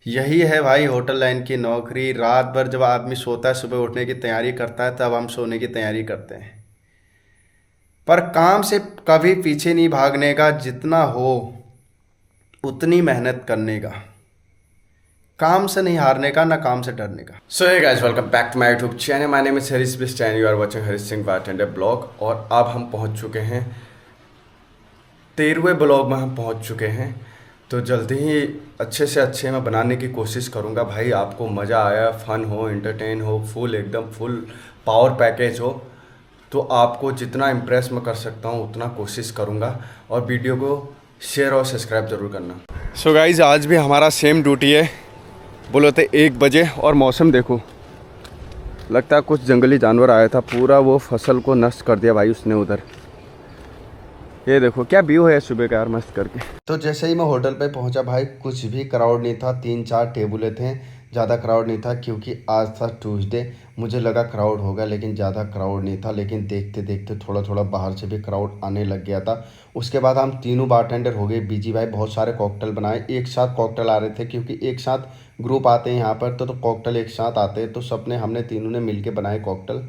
यही है भाई होटल लाइन की नौकरी। रात भर जब आदमी सोता है, सुबह उठने की तैयारी करता है, तब हम सोने की तैयारी करते हैं। पर काम से कभी पीछे नहीं भागने का, जितना हो उतनी मेहनत करने का। काम से नहीं हारने का, ना काम से डरने का। So hey guys, welcome back to my YouTube channel. My name is Harish Bisht and you are watching Harish Singh bartender blog. और अब हम पहुंच चुके हैं 13वें ब्लॉग में हम पहुंच चुके हैं। तो जल्दी ही अच्छे से अच्छे मैं बनाने की कोशिश करूंगा भाई। आपको मज़ा आया, फन हो, एंटरटेन हो, फुल एकदम फुल पावर पैकेज हो, तो आपको जितना इम्प्रेस मैं कर सकता हूं उतना कोशिश करूंगा। और वीडियो को शेयर और सब्सक्राइब ज़रूर करना। सो गाइज, आज भी हमारा सेम ड्यूटी है। बोलो तो 1 बजे, और मौसम देखो, लगता है कुछ जंगली जानवर आया था, पूरा वो फसल को नष्ट कर दिया भाई उसने उधर। ये देखो क्या व्यू है सुबह का यार, मस्त करके। तो जैसे ही मैं होटल पे पहुंचा भाई, कुछ भी क्राउड नहीं था। 3-4 टेबलें थे, ज़्यादा क्राउड नहीं था, क्योंकि आज था ट्यूसडे। मुझे लगा क्राउड होगा, लेकिन ज़्यादा क्राउड नहीं था। लेकिन देखते देखते थोड़ा थोड़ा बाहर से भी क्राउड आने लग गया था। उसके बाद हम तीनों बारटेंडर हो गए बिजी भाई। बहुत सारे कॉकटेल बनाए, एक साथ कॉकटेल आ रहे थे, क्योंकि एक साथ ग्रुप आते हैं यहाँ पर, तो कॉकटेल एक साथ आते हैं। तो सबने हमने तीनों ने मिल के बनाए कॉकटेल।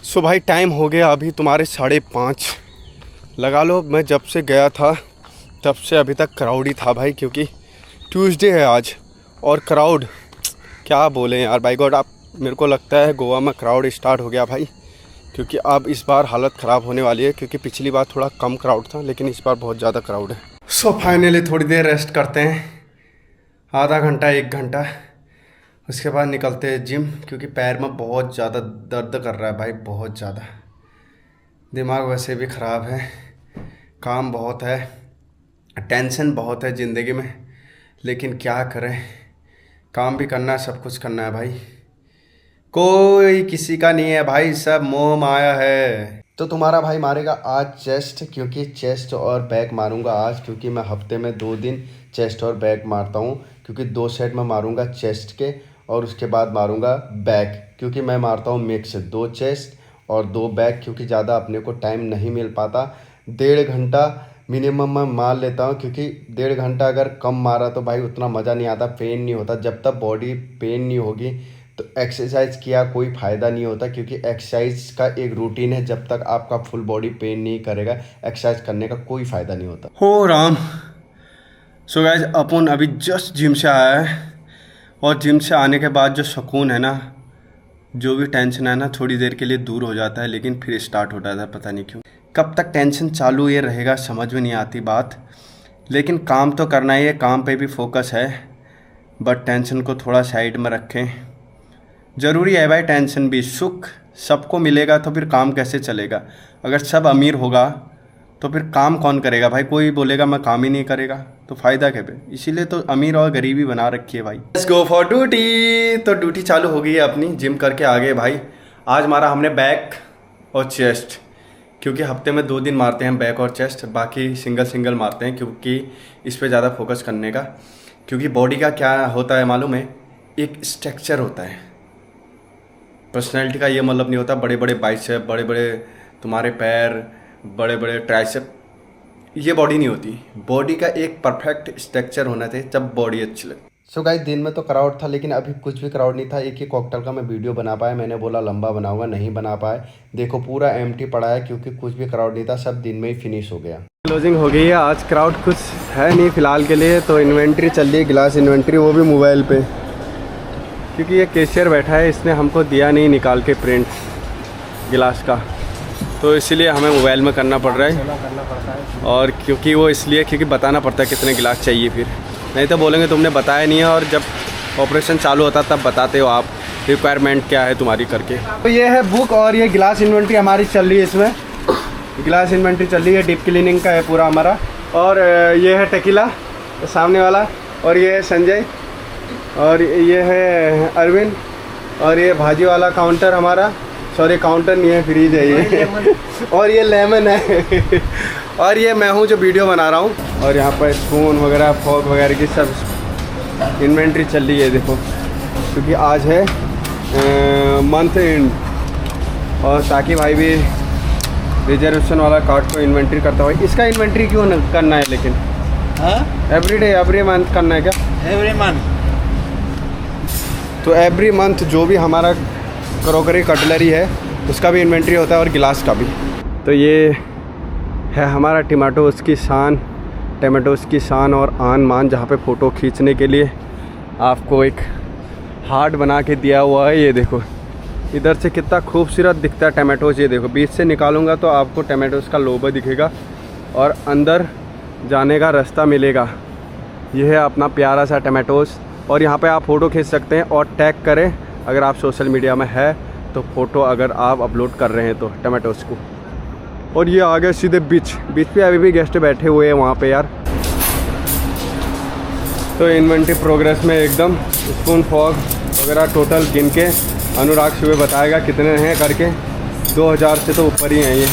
सो भाई टाइम हो गया अभी तुम्हारे 5:30 लगा लो। मैं जब से गया था तब से अभी तक क्राउड ही था भाई, क्योंकि ट्यूसडे है आज। और क्राउड क्या बोलें यार, बाय गॉड। आप मेरे को लगता है गोवा में क्राउड स्टार्ट हो गया भाई, क्योंकि अब इस बार हालत ख़राब होने वाली है। क्योंकि पिछली बार थोड़ा कम क्राउड था, लेकिन इस बार बहुत ज़्यादा क्राउड है। सो फाइनली थोड़ी देर रेस्ट करते हैं, आधा घंटा 1 घंटा। उसके बाद निकलते हैं जिम, क्योंकि पैर में बहुत ज़्यादा दर्द कर रहा है भाई, बहुत ज़्यादा। दिमाग वैसे भी ख़राब है, काम बहुत है, टेंशन बहुत है ज़िंदगी में। लेकिन क्या करें, काम भी करना है, सब कुछ करना है भाई। कोई किसी का नहीं है भाई, सब मोह माया है। तो तुम्हारा भाई मारेगा आज चेस्ट, क्योंकि चेस्ट और बैक मारूंगा आज। क्योंकि मैं हफ्ते में 2 दिन चेस्ट और बैक मारता हूँ, क्योंकि 2 सेट में मारूंगा चेस्ट के, और उसके बाद मारूंगा बैक। क्योंकि मैं मारता हूँ मिक्स, 2 चेस्ट और 2 बैक, क्योंकि ज़्यादा अपने को टाइम नहीं मिल पाता। 1.5 घंटा मिनिमम मैं मार लेता हूँ, क्योंकि 1.5 घंटा अगर कम मारा तो भाई उतना मज़ा नहीं आता, पेन नहीं होता। जब तक बॉडी पेन नहीं होगी तो एक्सरसाइज किया कोई फ़ायदा नहीं होता, क्योंकि एक्सरसाइज का एक रूटीन है। जब तक आपका फुल बॉडी पेन नहीं करेगा, एक्सरसाइज करने का कोई फ़ायदा नहीं होता। हो राम। सो गाइस, अपन अभी जस्ट जिम से आया है, और जिम से आने के बाद जो सुकून है ना, जो भी टेंशन है ना, थोड़ी देर के लिए दूर हो जाता है, लेकिन फिर स्टार्ट हो जाता है, पता नहीं क्यों। कब तक टेंशन चालू ये रहेगा समझ में नहीं आती बात। लेकिन काम तो करना ही है, काम पे भी फोकस है, बट टेंशन को थोड़ा साइड में रखें। ज़रूरी है भाई टेंशन भी। सुख सबको मिलेगा तो फिर काम कैसे चलेगा। अगर सब अमीर होगा तो फिर काम कौन करेगा भाई। कोई बोलेगा मैं काम ही नहीं करेगा, तो फ़ायदा क्या भाई। इसीलिए तो अमीर और गरीबी बना रखी है भाई। Let's go for duty. तो ड्यूटी चालू हो गई है अपनी, जिम करके आ गए भाई। आज मारा हमने बैक और चेस्ट, क्योंकि हफ्ते में 2 दिन मारते हैं बैक और चेस्ट, बाकी सिंगल सिंगल मारते हैं, क्योंकि इस पर ज़्यादा फोकस करने का। क्योंकि बॉडी का क्या होता है मालूम है, एक स्ट्रक्चर होता है। पर्सनैलिटी का ये मतलब नहीं होता बड़े बड़े बाइसेप, बड़े बड़े तुम्हारे पैर, बड़े बड़े ट्राइसेप, ये बॉडी नहीं होती। बॉडी का एक परफेक्ट स्ट्रक्चर होना चाहिए, तब बॉडी अच्छी लगती। सो गाइस, दिन में तो क्राउड था, लेकिन अभी कुछ भी क्राउड नहीं था। एक ही कॉकटेल का मैं वीडियो बना पाया, मैंने बोला लंबा बनाऊंगा, नहीं बना पाए। देखो पूरा एम्प्टी पड़ा है, क्योंकि कुछ भी क्राउड नहीं था, सब दिन में ही फिनिश हो गया। क्लोजिंग हो गई है, आज क्राउड कुछ है नहीं फिलहाल के लिए। तो इन्वेंट्री चल रही है, गिलास इन्वेंट्री, वो भी मोबाइल पे, क्योंकि ये कैशियर बैठा है, इसने हमको दिया नहीं निकाल के प्रिंट गिलास का, तो इसीलिए हमें मोबाइल में करना पड़ रहा है। और क्योंकि वो इसलिए क्योंकि बताना पड़ता है कितने गिलास चाहिए, फिर नहीं तो बोलेंगे तुमने बताया नहीं है, और जब ऑपरेशन चालू होता तब बताते हो आप रिक्वायरमेंट क्या है तुम्हारी करके। तो ये है बुक, और ये गिलास इन्वेंट्री हमारी चल रही है। इसमें गिलास इन्वेंट्री चल रही है, डीप क्लीनिंग का है पूरा हमारा। और ये है टेकीला सामने वाला, और ये है संजय, और ये है अरविंद, और ये भाजी वाला काउंटर हमारा, सॉरी काउंटर नहीं है, फ्रीज है ये और ये लेमन है और ये मैं हूँ जो वीडियो बना रहा हूँ। और यहाँ पर स्पून वगैरह, फॉक वगैरह की सब इन्वेंट्री चल रही है देखो, क्योंकि आज है मंथ एंड। और ताकि भाई भी रिजर्वेशन वाला कार्ड को इन्वेंट्री करता हुआ, इसका इन्वेंट्री क्यों करना है लेकिन? एवरी डे एवरी मंथ करना है क्या? एवरी मंथ तो एवरी मंथ जो भी हमारा क्रॉकरी कटलरी है उसका भी इन्वेंट्री होता है और गिलास का भी। तो ये है हमारा टमाटोज़ की शान और आन मान, जहाँ पे फ़ोटो खींचने के लिए आपको एक हार्ट बना के दिया हुआ है। ये देखो इधर से कितना खूबसूरत दिखता है टमाटोज़। ये देखो बीच से निकालूंगा तो आपको टमाटोज़ का लोगो दिखेगा और अंदर जाने का रास्ता मिलेगा। यह है अपना प्यारा सा टमाटोज़ और यहाँ पे आप फ़ोटो खींच सकते हैं और टैग करें अगर आप सोशल मीडिया में है तो, फ़ोटो अगर आप अपलोड कर रहे हैं तो टमाटोज़ को। और ये आ गए सीधे बीच पे अभी भी गेस्ट बैठे हुए हैं वहाँ पे यार। तो इन्वेंट्री प्रोग्रेस में एकदम स्पून फॉग वगैरह टोटल गिन के अनुराग सुबह बताएगा कितने हैं करके। 2000 से तो ऊपर ही हैं ये,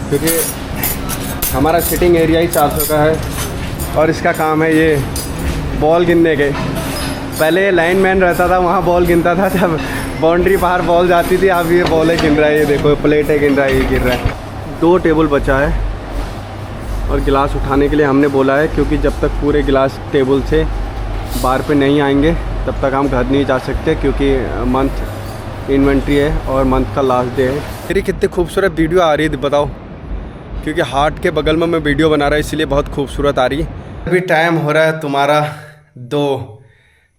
क्योंकि हमारा सिटिंग एरिया ही 400 का है और इसका काम है ये बॉल गिनने के। पहले लाइनमैन रहता था वहाँ बॉल गिनता था, जब बाउंड्री बाहर बॉल जाती थी। अब ये बॉलें गिन रहा है, ये देखो प्लेटें गिन रहा है, ये गिन रहा है। 2 टेबल बचा है और गिलास उठाने के लिए हमने बोला है, क्योंकि जब तक पूरे गिलास टेबल से बार पे नहीं आएंगे तब तक हम घर नहीं जा सकते, क्योंकि मंथ इन्वेंट्री है और मंथ का लास्ट डे है। मेरी कितनी खूबसूरत वीडियो आ रही है बताओ, क्योंकि हार्ट के बगल में मैं वीडियो बना रहा है इसलिए बहुत खूबसूरत आ रही है। अभी टाइम हो रहा है तुम्हारा 2,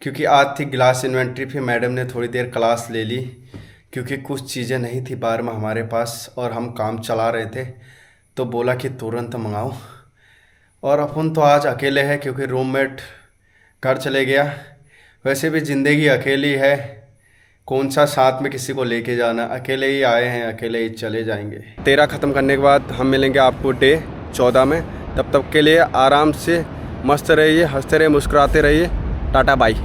क्योंकि आज थी गिलास इन्वेंट्री। फिर मैडम ने थोड़ी देर क्लास ले ली, क्योंकि कुछ चीज़ें नहीं थी बार में हमारे पास और हम काम चला रहे थे, तो बोला कि तुरंत मंगाओ। और अपन तो आज अकेले हैं क्योंकि रूममेट घर चले गया। वैसे भी ज़िंदगी अकेली है, कौन सा साथ में किसी को लेके जाना, अकेले ही आए हैं, अकेले ही चले जाएंगे। 13 ख़त्म करने के बाद हम मिलेंगे आपको डे 14 में। तब तक के लिए आराम से मस्त रहिए, हंसते रहिए, मुस्कुराते रहिए। Tata bye.